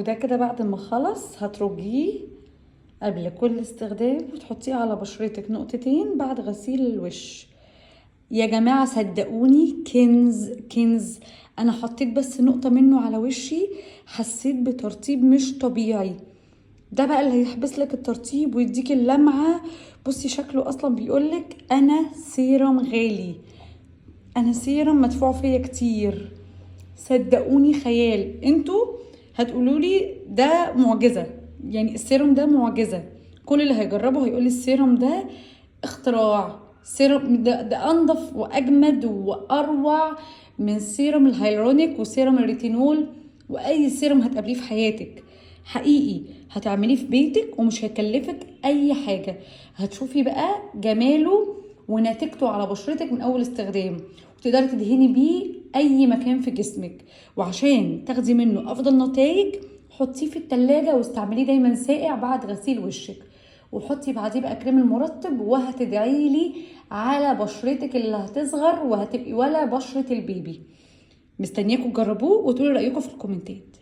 وده كده بعد ما خلص هترجيه قبل كل استخدام وتحطيه على بشرتك نقطتين بعد غسيل الوش. يا جماعة صدقوني كنز كنز. انا حطيت بس نقطة منه على وشي، حسيت بترطيب مش طبيعي. ده بقى اللي هيحبس لك الترطيب ويديك اللمعة. بصي شكله اصلا بيقولك انا سيرم غالي، انا سيرم مدفوع فيا كتير. صدقوني خيال. انتوا هتقولولي ده معجزة، يعني السيرم ده معجزة. كل اللي هيجربه هيقولي السيرم ده اختراع. سيرم ده انضف واجمد واروع من سيرم الهيالورونيك وسيرم الريتينول واي سيرم هتقابليه في حياتك. حقيقي هتعمليه في بيتك ومش هيكلفك اي حاجة. هتشوفي بقى جماله ونتيجته على بشرتك من اول استخدام، وتقدري تدهني بيه اي مكان في جسمك. وعشان تاخدي منه افضل نتائج حطيه في التلاجة واستعمليه دايما ساقع بعد غسيل وشك، وحطي بعديه بقى كريم المرطب وهتدعيلي على بشرتك اللي هتصغر وهتبقي ولا بشرة البيبي. مستنياكم تجربوه وتقولوا رأيكم في الكومنتات.